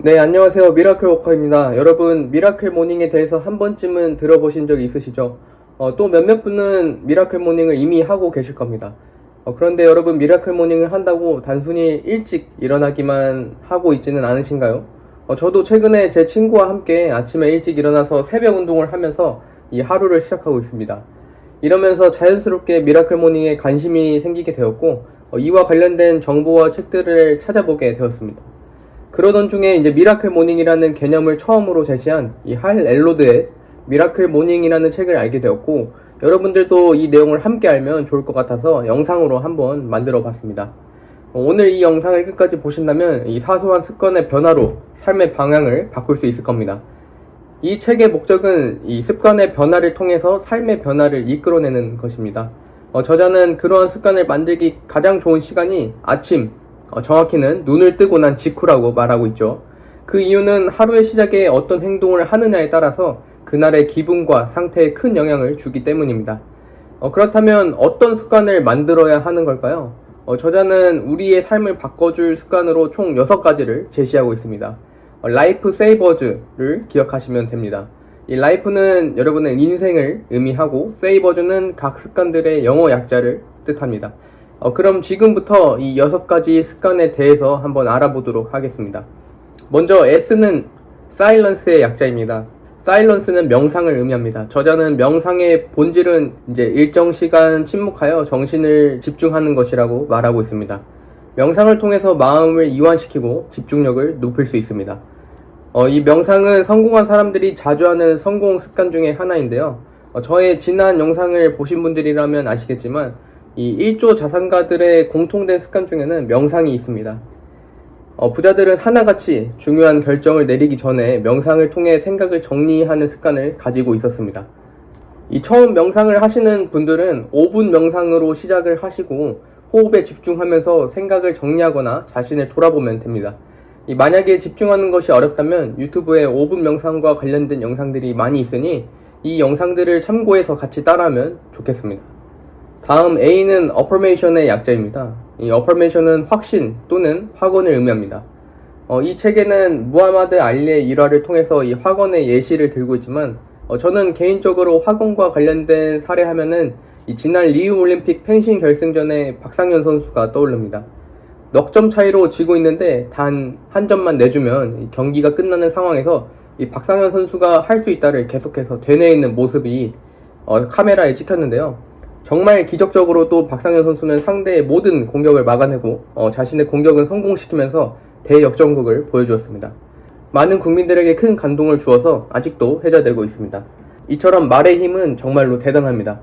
네, 안녕하세요. 미라클 워커입니다. 여러분, 미라클 모닝에 대해서 한 번쯤은 들어보신 적 있으시죠? 또 몇몇 분은 미라클 모닝을 이미 하고 계실 겁니다. 그런데 여러분, 미라클 모닝을 한다고 단순히 일찍 일어나기만 하고 있지는 않으신가요? 저도 최근에 제 친구와 함께 아침에 일찍 일어나서 새벽 운동을 하면서 이 하루를 시작하고 있습니다. 이러면서 자연스럽게 미라클 모닝에 관심이 생기게 되었고, 이와 관련된 정보와 책들을 찾아보게 되었습니다. 그러던 중에 이제 미라클 모닝이라는 개념을 처음으로 제시한 이 할 엘로드의 미라클 모닝이라는 책을 알게 되었고, 여러분들도 이 내용을 함께 알면 좋을 것 같아서 영상으로 한번 만들어 봤습니다. 오늘 이 영상을 끝까지 보신다면 이 사소한 습관의 변화로 삶의 방향을 바꿀 수 있을 겁니다. 이 책의 목적은 이 습관의 변화를 통해서 삶의 변화를 이끌어내는 것입니다. 저자는 그러한 습관을 만들기 가장 좋은 시간이 아침, 정확히는 눈을 뜨고 난 직후라고 말하고 있죠. 그 이유는 하루의 시작에 어떤 행동을 하느냐에 따라서 그날의 기분과 상태에 큰 영향을 주기 때문입니다. 그렇다면 어떤 습관을 만들어야 하는 걸까요? 저자는 우리의 삶을 바꿔줄 습관으로 총 6가지를 제시하고 있습니다. 라이프 세이버즈를 기억하시면 됩니다. 이 라이프는 여러분의 인생을 의미하고 세이버즈는 각 습관들의 영어 약자를 뜻합니다. 그럼 지금부터 이 6가지 습관에 대해서 한번 알아보도록 하겠습니다. 먼저 S는 사일런스의 약자입니다. 사일런스는 명상을 의미합니다. 저자는 명상의 본질은 이제 일정 시간 침묵하여 정신을 집중하는 것이라고 말하고 있습니다. 명상을 통해서 마음을 이완시키고 집중력을 높일 수 있습니다. 이 명상은 성공한 사람들이 자주 하는 성공 습관 중에 하나인데요. 저의 지난 영상을 보신 분들이라면 아시겠지만 이 1조 자산가들의 공통된 습관 중에는 명상이 있습니다. 부자들은 하나같이 중요한 결정을 내리기 전에 명상을 통해 생각을 정리하는 습관을 가지고 있었습니다. 이 처음 명상을 하시는 분들은 5분 명상으로 시작을 하시고 호흡에 집중하면서 생각을 정리하거나 자신을 돌아보면 됩니다. 만약에 집중하는 것이 어렵다면 유튜브에 5분 명상과 관련된 영상들이 많이 있으니 이 영상들을 참고해서 같이 따라하면 좋겠습니다. 다음 A는 어퍼메이션의 약자입니다. 이 어퍼메이션은 확신 또는 확언을 의미합니다. 이 책에는 무하마드 알리의 일화를 통해서 이 확언의 예시를 들고 있지만 저는 개인적으로 확언과 관련된 사례 하면은 이 지난 리우 올림픽 펜싱 결승전에 박상현 선수가 떠오릅니다. 넉 점 차이로 지고 있는데 단 한 점만 내주면 경기가 끝나는 상황에서 이 박상현 선수가 할 수 있다를 계속해서 되뇌이는 모습이 카메라에 찍혔는데요. 정말 기적적으로 또 박상현 선수는 상대의 모든 공격을 막아내고 자신의 공격은 성공시키면서 대역전극을 보여주었습니다. 많은 국민들에게 큰 감동을 주어서 아직도 회자되고 있습니다. 이처럼 말의 힘은 정말로 대단합니다.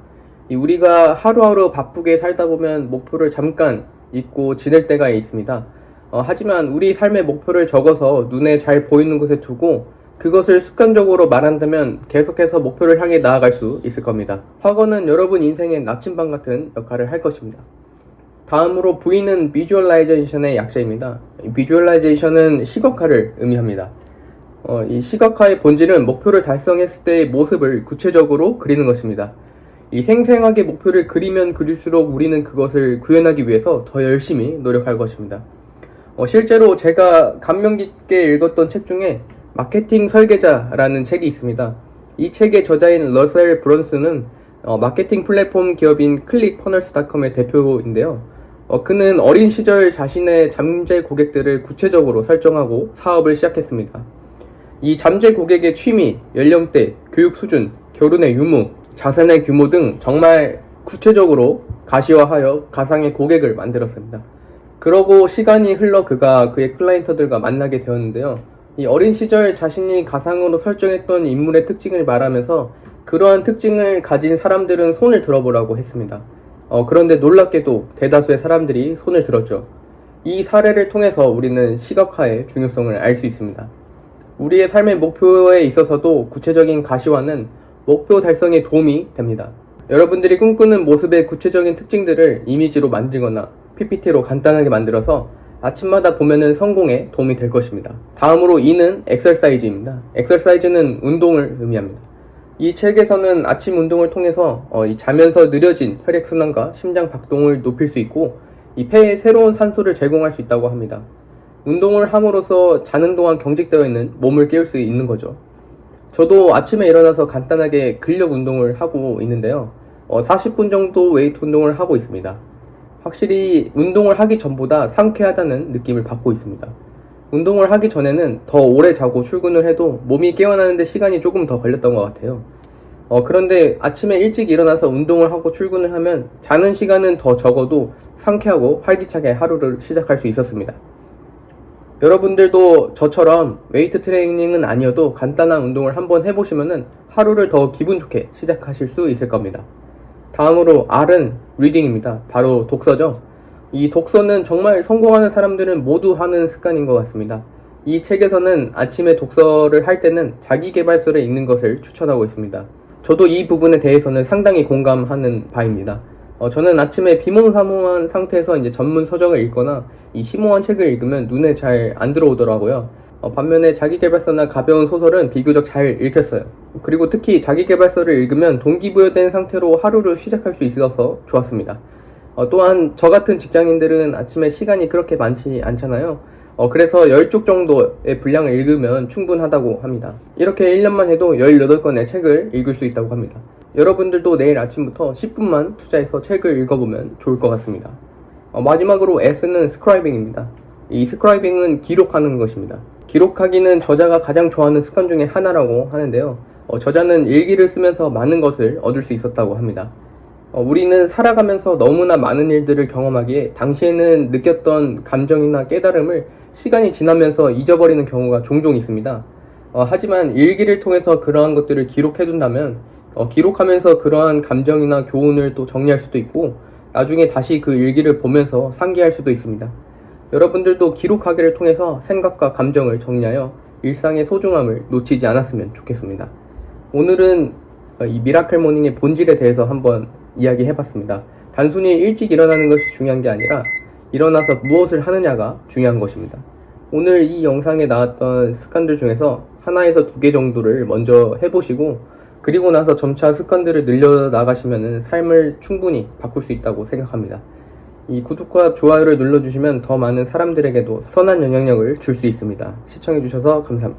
우리가 하루하루 바쁘게 살다 보면 목표를 잠깐 잊고 지낼 때가 있습니다. 하지만 우리 삶의 목표를 적어서 눈에 잘 보이는 곳에 두고 그것을 습관적으로 말한다면 계속해서 목표를 향해 나아갈 수 있을 겁니다. 확언은 여러분 인생의 나침반 같은 역할을 할 것입니다. 다음으로 V는 비주얼라이제이션의 약자입니다. 비주얼라이제이션은 시각화를 의미합니다. 이 시각화의 본질은 목표를 달성했을 때의 모습을 구체적으로 그리는 것입니다. 이 생생하게 목표를 그리면 그릴수록 우리는 그것을 구현하기 위해서 더 열심히 노력할 것입니다. 실제로 제가 감명 깊게 읽었던 책 중에 마케팅 설계자라는 책이 있습니다. 이 책의 저자인 러셀 브런슨은 마케팅 플랫폼 기업인 클릭퍼널스닷컴의 대표인데요. 그는 어린 시절 자신의 잠재 고객들을 구체적으로 설정하고 사업을 시작했습니다. 이 잠재 고객의 취미, 연령대, 교육 수준, 결혼의 유무, 자산의 규모 등 정말 구체적으로 가시화하여 가상의 고객을 만들었습니다. 그러고 시간이 흘러 그가 그의 클라이언트들과 만나게 되었는데요. 이 어린 시절 자신이 가상으로 설정했던 인물의 특징을 말하면서 그러한 특징을 가진 사람들은 손을 들어보라고 했습니다. 그런데 놀랍게도 대다수의 사람들이 손을 들었죠. 이 사례를 통해서 우리는 시각화의 중요성을 알 수 있습니다. 우리의 삶의 목표에 있어서도 구체적인 가시화는 목표 달성에 도움이 됩니다. 여러분들이 꿈꾸는 모습의 구체적인 특징들을 이미지로 만들거나 PPT로 간단하게 만들어서 아침마다 보면은 성공에 도움이 될 것입니다. 다음으로 E는 엑서사이즈입니다. 엑서사이즈는 운동을 의미합니다. 이 책에서는 아침 운동을 통해서 자면서 느려진 혈액순환과 심장 박동을 높일 수 있고 이 폐에 새로운 산소를 제공할 수 있다고 합니다. 운동을 함으로써 자는 동안 경직되어 있는 몸을 깨울 수 있는 거죠. 저도 아침에 일어나서 간단하게 근력 운동을 하고 있는데요. 40분 정도 웨이트 운동을 하고 있습니다. 확실히 운동을 하기 전보다 상쾌하다는 느낌을 받고 있습니다. 운동을 하기 전에는 더 오래 자고 출근을 해도 몸이 깨어나는데 시간이 조금 더 걸렸던 것 같아요. 그런데 아침에 일찍 일어나서 운동을 하고 출근을 하면 자는 시간은 더 적어도 상쾌하고 활기차게 하루를 시작할 수 있었습니다. 여러분들도 저처럼 웨이트 트레이닝은 아니어도 간단한 운동을 한번 해보시면은 하루를 더 기분 좋게 시작하실 수 있을 겁니다. 다음으로 R은 리딩입니다. 바로 독서죠. 이 독서는 정말 성공하는 사람들은 모두 하는 습관인 것 같습니다. 이 책에서는 아침에 독서를 할 때는 자기계발서를 읽는 것을 추천하고 있습니다. 저도 이 부분에 대해서는 상당히 공감하는 바입니다. 저는 아침에 비몽사몽한 상태에서 이제 전문 서적을 읽거나 이 심오한 책을 읽으면 눈에 잘 안 들어오더라고요. 반면에 자기계발서나 가벼운 소설은 비교적 잘 읽혔어요. 그리고 특히 자기계발서를 읽으면 동기부여된 상태로 하루를 시작할 수 있어서 좋았습니다. 또한 저 같은 직장인들은 아침에 시간이 그렇게 많지 않잖아요. 그래서 10쪽 정도의 분량을 읽으면 충분하다고 합니다. 이렇게 1년만 해도 18권의 책을 읽을 수 있다고 합니다. 여러분들도 내일 아침부터 10분만 투자해서 책을 읽어보면 좋을 것 같습니다. 마지막으로 S는 스크라이빙입니다. 이 스크라이빙은 기록하는 것입니다. 기록하기는 저자가 가장 좋아하는 습관 중에 하나라고 하는데요. 저자는 일기를 쓰면서 많은 것을 얻을 수 있었다고 합니다. 우리는 살아가면서 너무나 많은 일들을 경험하기에 당시에는 느꼈던 감정이나 깨달음을 시간이 지나면서 잊어버리는 경우가 종종 있습니다. 하지만 일기를 통해서 그러한 것들을 기록해둔다면 기록하면서 그러한 감정이나 교훈을 또 정리할 수도 있고 나중에 다시 그 일기를 보면서 상기할 수도 있습니다. 여러분들도 기록하기를 통해서 생각과 감정을 정리하여 일상의 소중함을 놓치지 않았으면 좋겠습니다. 오늘은 이 미라클 모닝의 본질에 대해서 한번 이야기해봤습니다. 단순히 일찍 일어나는 것이 중요한 게 아니라 일어나서 무엇을 하느냐가 중요한 것입니다. 오늘 이 영상에 나왔던 습관들 중에서 하나에서 2개 정도를 먼저 해보시고 그리고 나서 점차 습관들을 늘려나가시면 삶을 충분히 바꿀 수 있다고 생각합니다. 이 구독과 좋아요를 눌러주시면 더 많은 사람들에게도 선한 영향력을 줄 수 있습니다. 시청해주셔서 감사합니다.